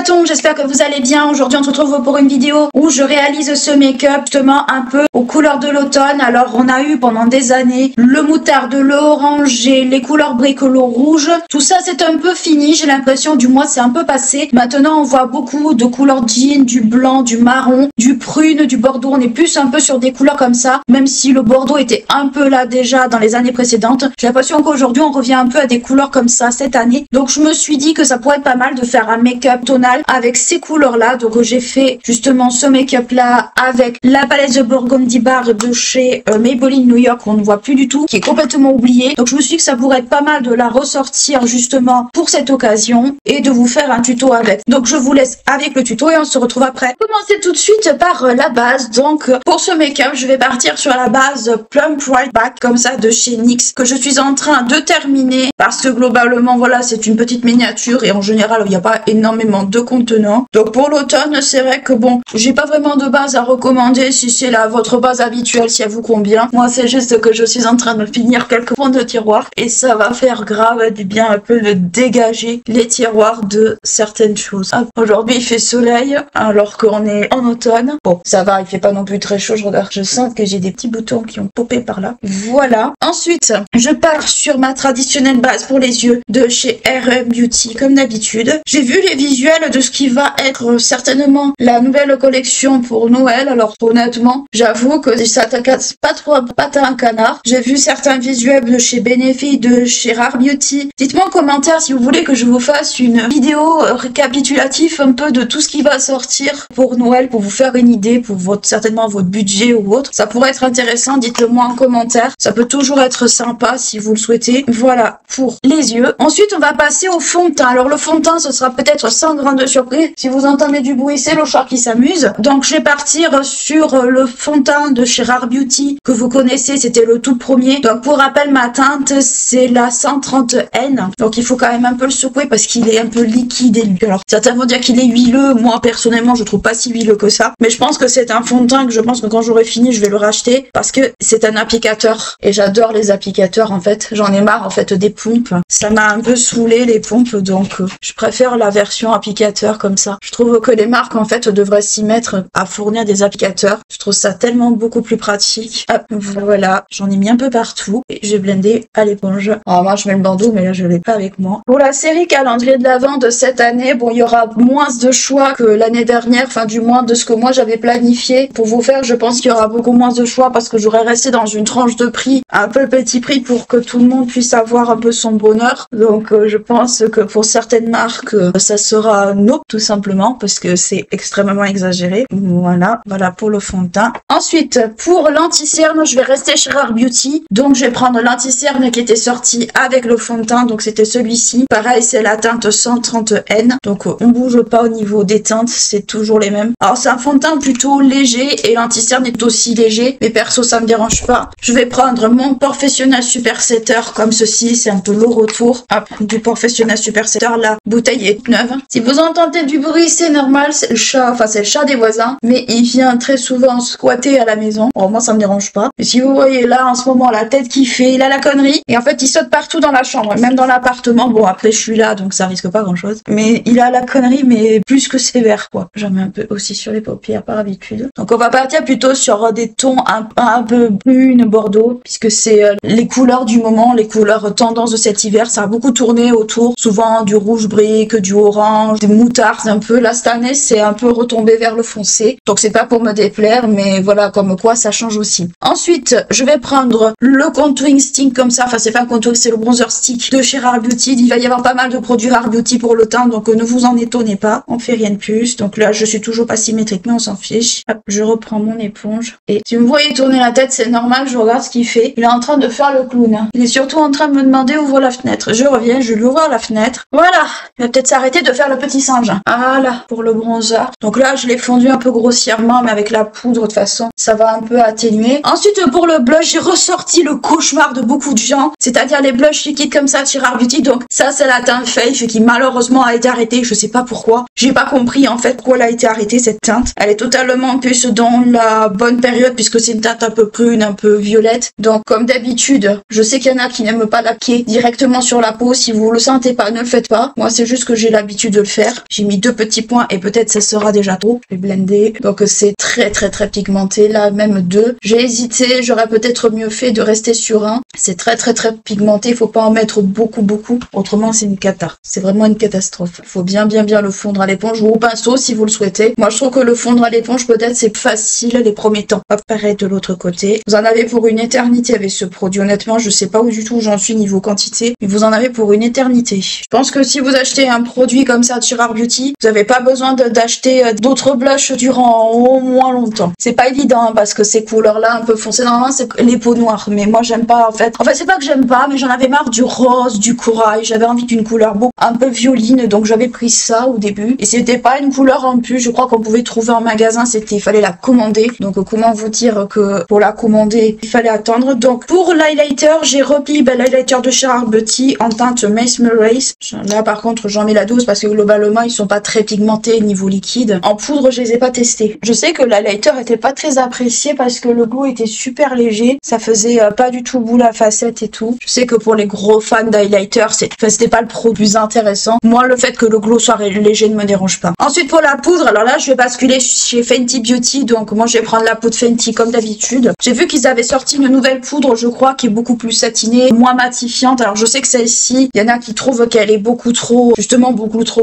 chatons, j'espère que vous allez bien. Aujourd'hui on se retrouve pour une vidéo où je réalise ce make-up justement un peu aux couleurs de l'automne. Alors on a eu pendant des années le moutarde, l'oranger, les couleurs bricolo rouge. Tout ça c'est un peu fini, j'ai l'impression, du moins c'est un peu passé. Maintenant on voit beaucoup de couleurs jean, du blanc, du marron, du prune, du bordeaux. On est plus un peu sur des couleurs comme ça, même si le bordeaux était un peu là déjà dans les années précédentes. J'ai l'impression qu'aujourd'hui on revient un peu à des couleurs comme ça cette année. Donc je me suis dit que ça pourrait être pas mal de faire un make-up tonal avec ces couleurs là. Donc j'ai fait justement ce make-up là avec la palette de Burgundy Bar de chez Maybelline New York, qu'on ne voit plus du tout, qui est complètement oubliée. Donc je me suis dit que ça pourrait être pas mal de la ressortir justement pour cette occasion et de vous faire un tuto avec. Donc je vous laisse avec le tuto et on se retrouve après. Commencer tout de suite par la base. Donc pour ce make-up je vais partir sur la base Plump Right Back comme ça de chez NYX, que je suis en train de terminer parce que globalement voilà, c'est une petite miniature et en général il n'y a pas énormément de contenant. Donc pour l'automne c'est vrai que bon, j'ai pas vraiment de base à recommander si c'est votre base habituelle, si elle vous convient. Moi c'est juste que je suis en train de finir quelques fonds de tiroir et ça va faire grave du bien un peu de dégager les tiroirs de certaines choses. Aujourd'hui il fait soleil alors qu'on est en automne. Bon ça va, il fait pas non plus très chaud, je regarde, je sens que j'ai des petits boutons qui ont popé par là. Voilà. Ensuite je pars sur ma traditionnelle base pour les yeux de chez RM Beauty comme d'habitude. J'ai vu les visuels de ce qui va être certainement la nouvelle collection pour Noël. Alors honnêtement j'avoue que ça t'acasse pas trop patte à un canard. J'ai vu certains visuels de chez Benefit, de chez Rare Beauty. Dites-moi en commentaire si vous voulez que je vous fasse une vidéo récapitulative un peu de tout ce qui va sortir pour Noël, pour vous faire une idée pour certainement votre budget ou autre. Ça pourrait être intéressant, dites-le moi en commentaire. Ça peut toujours être sympa si vous le souhaitez. Voilà pour les yeux. Ensuite on va passer au fond de teint. Alors le fond de teint ce sera peut-être sans grande surprise. Si vous entendez du bruit c'est le chat qui s'amuse. Donc je vais partir sur le fond de teint de chez Rare Beauty que vous connaissez, c'était le tout premier. Donc pour rappel ma teinte c'est la 130N. Donc il faut quand même un peu le secouer parce qu'il est un peu liquide et lui. Alors certains vont dire qu'il est huileux. Moi personnellement je trouve pas si huileux que ça. Mais je pense que c'est un fond de teint que je pense que quand j'aurai fini je vais le racheter parce que c'est un applicateur. Et j'adore les applicateurs en fait. J'en ai marre en fait des pompes. Ça m'a un peu saoulé les pompes donc je préfère la version applicateur comme ça. Je trouve que les marques en fait devraient s'y mettre à fournir des applicateurs. Je trouve ça tellement beaucoup plus pratique. Hop, voilà, j'en ai mis un peu partout et j'ai blendé à l'éponge. Alors moi je mets le bandeau mais là je l'ai pas avec moi. Pour la série calendrier de l'Avent de cette année, bon il y aura moins de choix que l'année dernière, enfin du moins de ce que moi j'avais planifié pour vous faire. Je pense qu'il y aura beaucoup moins de choix parce que j'aurais resté dans une tranche de prix un peu petit prix pour que tout le monde puisse avoir un peu son bonheur. Donc je pense que pour certaines marques ça sera no tout simplement parce que c'est extrêmement exagéré. Voilà pour le fond de teint. Ensuite pour l'anti-cerne je vais rester chez Rare Beauty, donc je vais prendre l'anti-cerne qui était sorti avec le fond de teint, donc c'était celui-ci. Pareil c'est la teinte 130N, donc on bouge pas au niveau des teintes, c'est toujours les mêmes. Alors c'est un fond de teint plutôt léger et l'anti-cerne est aussi léger, mais perso ça me dérange pas. Je vais prendre mon Professionnel Super Setter comme ceci, c'est un peu le retour du Professionnel Super Setter. La bouteille est neuve. Si vous entendez du bruit c'est normal, c'est le chat, enfin c'est le chat des voisins, mais il vient très souvent squatter à la maison. Bon moi ça me dérange pas. Et si vous voyez là en ce moment la tête qu'il fait, il a la connerie et en fait il saute partout dans la chambre, même dans l'appartement. Bon après je suis là donc ça risque pas grand chose, mais il a la connerie mais plus que sévère quoi. J'en mets un peu aussi sur les paupières par habitude. Donc on va partir plutôt sur des tons un peu brune, bordeaux, puisque c'est les couleurs du moment, les couleurs tendance de cet hiver. Ça a beaucoup tourné autour, souvent du rouge brique, du orange, des moutardes un peu. Là cette année c'est un peu retombé vers le foncé, donc c'est pas pour me déplaire, mais voilà comme quoi ça change aussi. Ensuite je vais prendre le contouring stick comme ça, enfin c'est pas un contouring, c'est le bronzer stick de chez Rare Beauty. Il va y avoir pas mal de produits Rare Beauty pour le teint, donc ne vous en étonnez pas, on fait rien de plus. Donc là je suis toujours pas symétrique mais on s'en fiche. Hop, je reprends mon éponge et si vous me voyez tourner la tête c'est normal, je regarde ce qu'il fait. Il est en train de faire le clown. Il est surtout en train de me demander ouvre la fenêtre. Je reviens, je lui ouvre la fenêtre. Voilà, il va peut-être s'arrêter de faire le petit singe. Voilà pour le bronzer. Donc là je l'ai fondu un peu grossièrement mais avec la poudre de toute façon ça va un peu atténuer. Ensuite pour le blush j'ai ressorti le cauchemar de beaucoup de gens, c'est-à-dire les blushs liquides comme ça chez Rare Beauty. Donc ça c'est la teinte Faith qui malheureusement a été arrêtée, je sais pas pourquoi. J'ai pas compris en fait pourquoi elle a été arrêtée cette teinte. Elle est totalement en plus dans la bonne période puisque c'est une teinte un peu prune, un peu violette. Donc comme d'habitude, je sais qu'il y en a qui n'aiment pas l'appliquer directement sur la peau. Si vous le sentez pas, ne le faites pas. Moi c'est juste que j'ai l'habitude de le faire. vert. J'ai mis 2 petits points et peut-être ça sera déjà trop. Je vais blender. Donc c'est très très très pigmenté. Là même 2. J'ai hésité, j'aurais peut-être mieux fait de rester sur 1. C'est très très très pigmenté. Il faut pas en mettre beaucoup. Autrement c'est une cata. C'est vraiment une catastrophe. Il faut bien le fondre à l'éponge ou au pinceau si vous le souhaitez. Moi je trouve que le fondre à l'éponge peut-être c'est facile les premiers temps. Hop, pareil de l'autre côté. Vous en avez pour une éternité avec ce produit. Honnêtement, je sais pas où du tout j'en suis niveau quantité, mais vous en avez pour une éternité. Je pense que si vous achetez un produit comme ça de chez Rare Beauty, vous n'avez pas besoin d'acheter d'autres blushs durant au moins longtemps. C'est pas évident hein, parce que ces couleurs-là un peu foncées, normalement c'est les peaux noires, mais moi j'aime pas en fait. En fait c'est pas que j'aime pas, mais j'en avais marre du rose, du corail. J'avais envie d'une couleur beaucoup un peu violine, donc j'avais pris ça au début. Et c'était pas une couleur en plus, je crois qu'on pouvait trouver en magasin, il fallait la commander. Donc comment vous dire que pour la commander, il fallait attendre. Donc pour l'highlighter, j'ai repris l'highlighter de chez Rare Beauty en teinte Mesmerize. Là par contre j'en mets la dose parce que globalement ils sont pas très pigmentés niveau liquide. En poudre je les ai pas testés. Je sais que l'highlighter était pas très apprécié parce que le glow était super léger. Ça faisait pas du tout boule à facettes et tout. Je sais que pour les gros fans d'highlighter, c'était pas le produit plus intéressant. Moi le fait que le glow soit léger ne me dérange pas. Ensuite pour la poudre, alors là je vais basculer chez Fenty Beauty. Donc moi je vais prendre la poudre Fenty comme d'habitude. J'ai vu qu'ils avaient sorti une nouvelle poudre je crois qui est beaucoup plus satinée, moins matifiante. Alors je sais que celle-ci, il y en a qui trouvent qu'elle est beaucoup trop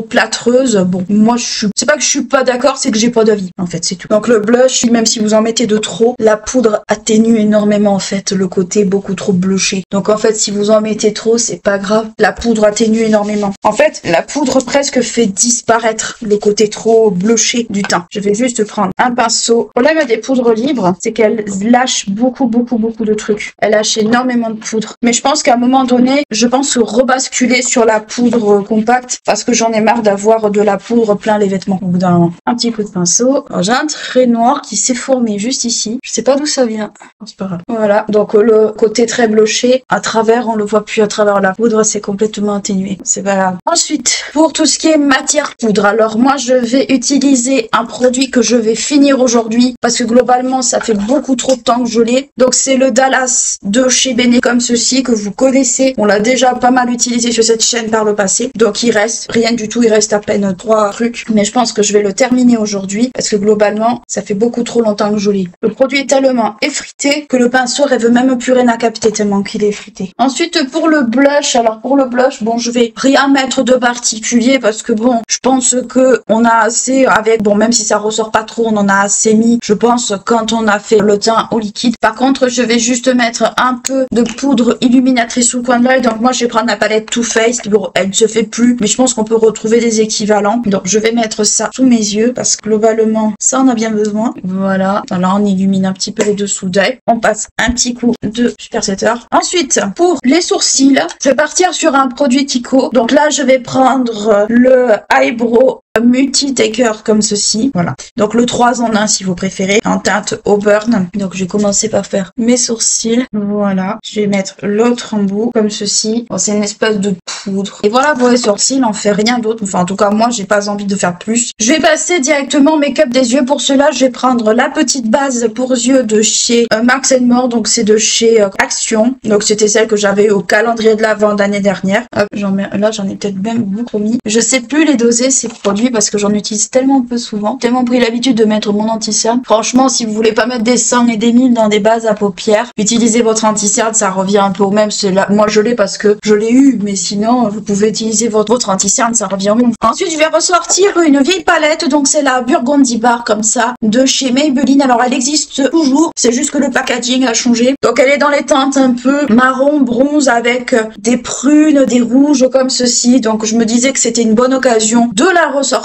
plâtreuse. Bon, moi c'est pas que je suis pas d'accord, c'est que j'ai pas d'avis. En fait, c'est tout. Donc le blush, même si vous en mettez de trop, la poudre atténue énormément en fait le côté beaucoup trop blushé. Donc en fait, si vous en mettez trop, c'est pas grave. La poudre atténue énormément. En fait, la poudre presque fait disparaître le côté trop blushé du teint. Je vais juste prendre un pinceau. Le problème des poudres libres, c'est qu'elles lâchent beaucoup de trucs. Elles lâchent énormément de poudre. Mais je pense qu'à un moment donné, je pense rebasculer sur la poudre compacte parce que j'en ai marre d'avoir de la poudre plein les vêtements au bout d'un moment. Un petit coup de pinceau. J'ai un trait noir qui s'est formé juste ici. Je sais pas d'où ça vient. C'est pas grave. Voilà. Donc le côté très blushé, à travers, on le voit plus à travers la poudre, c'est complètement atténué. C'est pas grave. Ensuite, pour tout ce qui est matière poudre, alors moi je vais utiliser un produit que je vais finir aujourd'hui parce que globalement ça fait beaucoup trop de temps que je l'ai. Donc c'est le Dallas de chez Bene comme ceci que vous connaissez. On l'a déjà pas mal utilisé sur cette chaîne par le passé. Donc il reste rien du tout, il reste à peine 3 trucs. Mais je pense que je vais le terminer aujourd'hui parce que globalement ça fait beaucoup trop longtemps que je l'ai. Le produit est tellement effrité que le pinceau rêve même plus rien à capter tellement qu'il est effrité. Ensuite pour le blush, alors pour le blush, bon je vais rien mettre de particulier parce que bon je pense que on a assez avec, bon même si ça ressort pas trop, on en a assez mis je pense quand on a fait le teint au liquide. Par contre je vais juste mettre un peu de poudre illuminatrice sous le coin de l'œil. Donc moi je vais prendre la palette Too Faced. Bon, elle ne se fait plus mais je pense qu'on peut retrouver des équivalents. Donc je vais mettre ça sous mes yeux parce que globalement ça en a bien besoin. Voilà, là on illumine un petit peu les dessous d'œil. On passe un petit coup de Super Setter. Ensuite pour les sourcils, je vais partir sur un produit Kiko. Donc là je vais prendre le Eyebrow Multi-Taker comme ceci. Voilà. Donc le 3 en 1 si vous préférez. En teinte Auburn. Donc je vais commencer par faire mes sourcils. Voilà. Je vais mettre l'autre embout comme ceci. Bon, c'est une espèce de poudre. Et voilà pour les sourcils. On fait rien d'autre. Enfin en tout cas moi j'ai pas envie de faire plus. Je vais passer directement au make-up des yeux. Pour cela je vais prendre la petite base pour yeux de chez Max More. Donc c'est de chez Action. Donc c'était celle que j'avais au calendrier de l'Avent d'année dernière. Hop, j'en ai peut-être même beaucoup mis. Je sais plus les doser ces produits parce que j'en utilise tellement peu souvent, tellement pris l'habitude de mettre mon anti-cerne. Franchement, si vous voulez pas mettre des 100 et des 1000 dans des bases à paupières, utilisez votre anti-cerne, ça revient un peu au même. Moi je l'ai parce que je l'ai eu, mais sinon vous pouvez utiliser votre anti-cerne, ça revient au même. Ensuite je vais ressortir une vieille palette, donc c'est la Burgundy Bar comme ça, de chez Maybelline. Alors elle existe toujours, c'est juste que le packaging a changé. Donc elle est dans les teintes un peu marron, bronze avec des prunes, des rouges comme ceci. Donc je me disais que c'était une bonne occasion de la ressortir.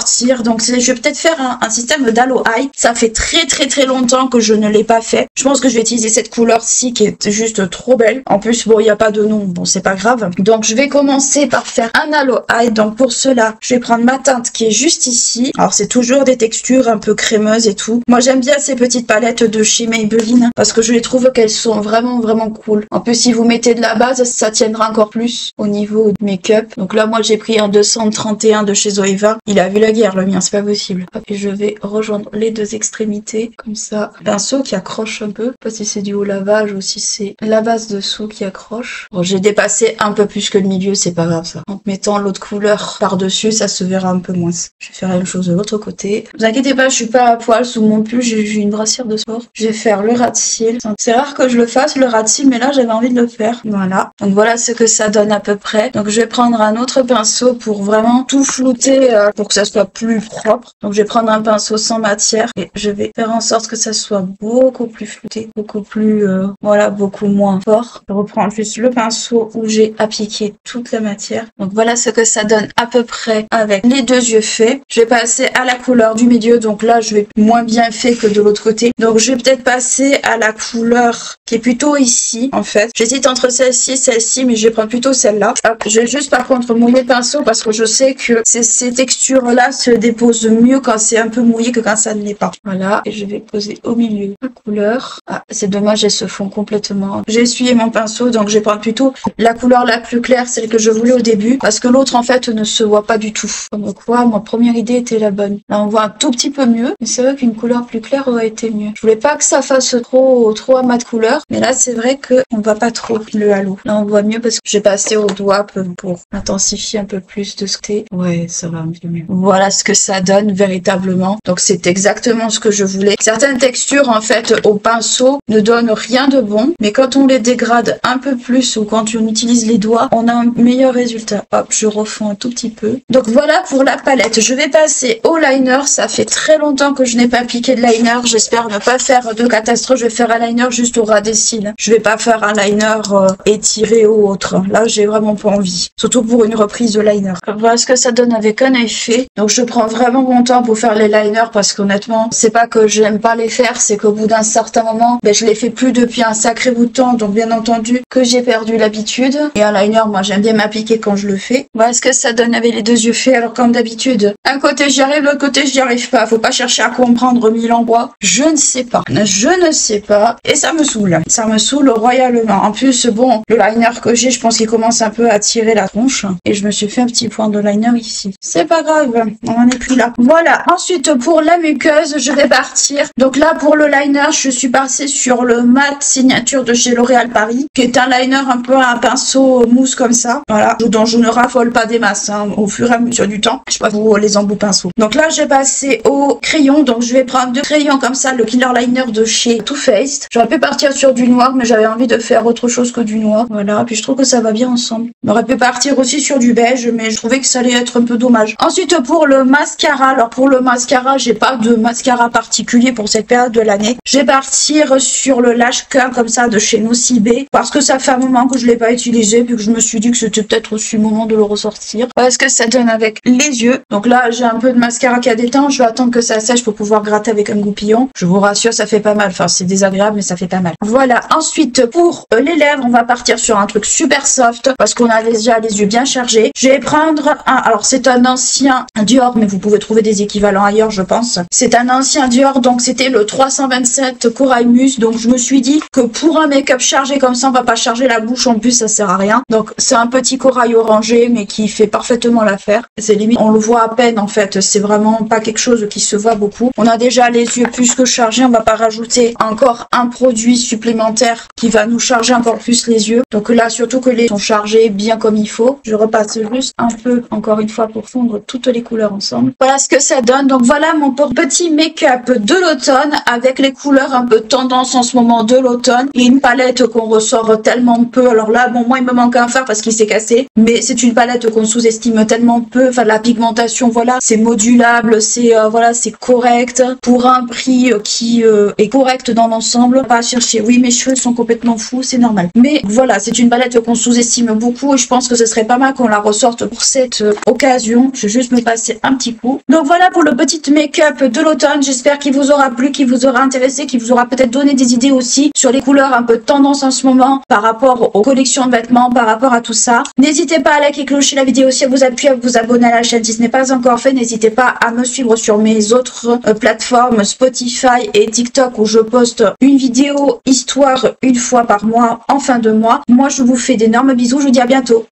Donc je vais peut-être faire un système d'Halo Eye. Ça fait très longtemps que je ne l'ai pas fait. Je pense que je vais utiliser cette couleur-ci qui est juste trop belle. En plus, bon, il n'y a pas de nom. Bon, c'est pas grave. Donc je vais commencer par faire un Halo Eye. Donc pour cela, je vais prendre ma teinte qui est juste ici. Alors c'est toujours des textures un peu crémeuses et tout. Moi j'aime bien ces petites palettes de chez Maybelline parce que je les trouve qu'elles sont vraiment cool. En plus si vous mettez de la base, ça tiendra encore plus au niveau de make-up. Donc là moi j'ai pris un 231 de chez Zoeva. Il a vu la guerre le mien, c'est pas possible. Et je vais rejoindre les deux extrémités comme ça. Pinceau qui accroche un peu. Pas si c'est dû au lavage ou si c'est la base dessous qui accroche. Bon, j'ai dépassé un peu plus que le milieu, c'est pas grave ça. En mettant l'autre couleur par dessus, ça se verra un peu moins. Je vais faire la même chose de l'autre côté. Ne vous inquiétez pas, je suis pas à poil sous mon pull, j'ai une brassière de sport. Je vais faire le ras de cils. C'est rare que je le fasse, le ras de cils, mais là j'avais envie de le faire. Voilà. Donc voilà ce que ça donne à peu près. Donc je vais prendre un autre pinceau pour vraiment tout flouter, pour que ça soit plus propre. Donc je vais prendre un pinceau sans matière et je vais faire en sorte que ça soit beaucoup plus flouté, beaucoup plus, voilà, beaucoup moins fort. Je reprends juste le pinceau où j'ai appliqué toute la matière. Donc voilà ce que ça donne à peu près avec les deux yeux faits. Je vais passer à la couleur du milieu. Donc là, je vais moins bien fait que de l'autre côté. Donc je vais peut-être passer à la couleur qui est plutôt ici, en fait. J'hésite entre celle-ci, mais je vais prendre plutôt celle-là. Je vais juste par contre mouiller le pinceau parce que je sais que ces textures-là se déposent mieux quand c'est un peu mouillé que quand ça ne l'est pas. Voilà, et je vais poser au milieu la couleur. Ah, c'est dommage, elle se fond complètement. J'ai essuyé mon pinceau, donc je vais prendre plutôt la couleur la plus claire, celle que je voulais au début, parce que l'autre en fait ne se voit pas du tout. Comme quoi, ma première idée était la bonne. Là, on voit un tout petit peu mieux, mais c'est vrai qu'une couleur plus claire aurait été mieux. Je voulais pas que ça fasse trop à mat couleur, mais là, c'est vrai que on voit pas trop le halo. Là, on voit mieux parce que j'ai passé au doigt pour intensifier un peu plus de ce côté. Ouais, ça va un peu mieux. Voilà ce que ça donne véritablement. Donc, c'est exactement ce que je voulais. Certaines textures, en fait, au pinceau ne donnent rien de bon, mais quand on les dégrade un peu plus ou quand on utilise les doigts, on a un meilleur résultat. Hop, je refonds un tout petit peu. Donc, voilà pour la palette. Je vais passer au liner. Ça fait très longtemps que je n'ai pas appliqué de liner. J'espère ne pas faire de catastrophe. Je vais faire un liner juste au ras des cils. Je vais pas faire un liner étiré ou autre. Là, j'ai vraiment pas envie. Surtout pour une reprise de liner. Voilà ce que ça donne avec un effet. Donc, je prends vraiment mon temps pour faire les liners parce qu'honnêtement, c'est pas que j'aime pas les faire, c'est qu'au bout d'un certain moment, je les fais plus depuis un sacré bout de temps. Donc, bien entendu, que j'ai perdu l'habitude. Et un liner, moi, j'aime bien m'appliquer quand je le fais. Voilà ce que ça donne avec les deux yeux faits. Alors, comme d'habitude, un côté j'y arrive, l'autre côté j'y arrive pas. Faut pas chercher à comprendre mille en bois. Je ne sais pas. Je ne sais pas. Et ça me saoule. Ça me saoule royalement. En plus, bon, le liner que j'ai, je pense qu'il commence un peu à tirer la tronche. Et je me suis fait un petit point de liner ici. C'est pas grave. On en est plus là. Voilà. Ensuite, pour la muqueuse, je vais partir. Donc là, pour le liner, je suis passée sur le mat signature de chez L'Oréal Paris, qui est un liner un peu à un pinceau mousse comme ça. Voilà. Dont je ne raffole pas des masses, hein, au fur et à mesure du temps. Je sais pas vous les embouts pinceaux. Donc là, j'ai passé au crayon. Donc je vais prendre deux crayons comme ça, le Killer Liner de chez Too Faced. J'aurais pu partir sur du noir, mais j'avais envie de faire autre chose que du noir. Voilà. Puis je trouve que ça va bien ensemble. J'aurais pu partir aussi sur du beige, mais je trouvais que ça allait être un peu dommage. Ensuite, pour le mascara. Alors pour le mascara, j'ai pas de mascara particulier pour cette période de l'année. Je vais partir sur le Lash Curl comme ça de chez Nocibé parce que ça fait un moment que je l'ai pas utilisé puis que je me suis dit que c'était peut-être aussi le moment de le ressortir. Voilà ce que ça donne avec les yeux. Donc là, j'ai un peu de mascara qui a déteint. Je vais attendre que ça sèche pour pouvoir gratter avec un goupillon. Je vous rassure, ça fait pas mal. Enfin, c'est désagréable, mais ça fait pas mal. Voilà. Ensuite, pour les lèvres, on va partir sur un truc super soft parce qu'on a déjà les yeux bien chargés. Je vais prendre un... Alors, c'est un ancien Dior, mais vous pouvez trouver des équivalents ailleurs, je pense. C'est un ancien Dior, donc c'était le 327 Corail Mousse. Donc, je me suis dit que pour un make-up chargé comme ça, on va pas charger la bouche en plus, ça sert à rien. Donc, c'est un petit corail orangé, mais qui fait parfaitement l'affaire. C'est limite, on le voit à peine en fait. C'est vraiment pas quelque chose qui se voit beaucoup. On a déjà les yeux plus que chargés. On va pas rajouter encore un produit supplémentaire qui va nous charger encore plus les yeux. Donc là, surtout que les sont chargés bien comme il faut. Je repasse juste un peu, encore une fois, pour fondre toutes les couleurs ensemble. Voilà ce que ça donne. Donc voilà mon petit make-up de l'automne avec les couleurs un peu tendance en ce moment de l'automne. Et une palette qu'on ressort tellement peu. Alors là, bon, moi, il me manque un fard parce qu'il s'est cassé. Mais c'est une palette qu'on sous-estime tellement peu. Enfin, la pigmentation, voilà, c'est modulable, c'est voilà, c'est correct pour un prix qui est correct dans l'ensemble. Pas à chercher. Oui, mes cheveux sont complètement fous, c'est normal. Mais voilà, c'est une palette qu'on sous-estime beaucoup et je pense que ce serait pas mal qu'on la ressorte pour cette occasion. Je vais juste me passer un petit coup. Donc voilà pour le petit make-up de l'automne. J'espère qu'il vous aura plu, qu'il vous aura intéressé, qu'il vous aura peut-être donné des idées aussi sur les couleurs un peu tendance en ce moment par rapport aux collections de vêtements, par rapport à tout ça. N'hésitez pas à liker, clocher la vidéo si elle vous a plu, à vous abonner à la chaîne si ce n'est pas encore fait. N'hésitez pas à me suivre sur mes autres plateformes Spotify et TikTok où je poste une vidéo histoire une fois par mois en fin de mois. Moi, je vous fais d'énormes bisous. Je vous dis à bientôt.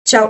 Ciao.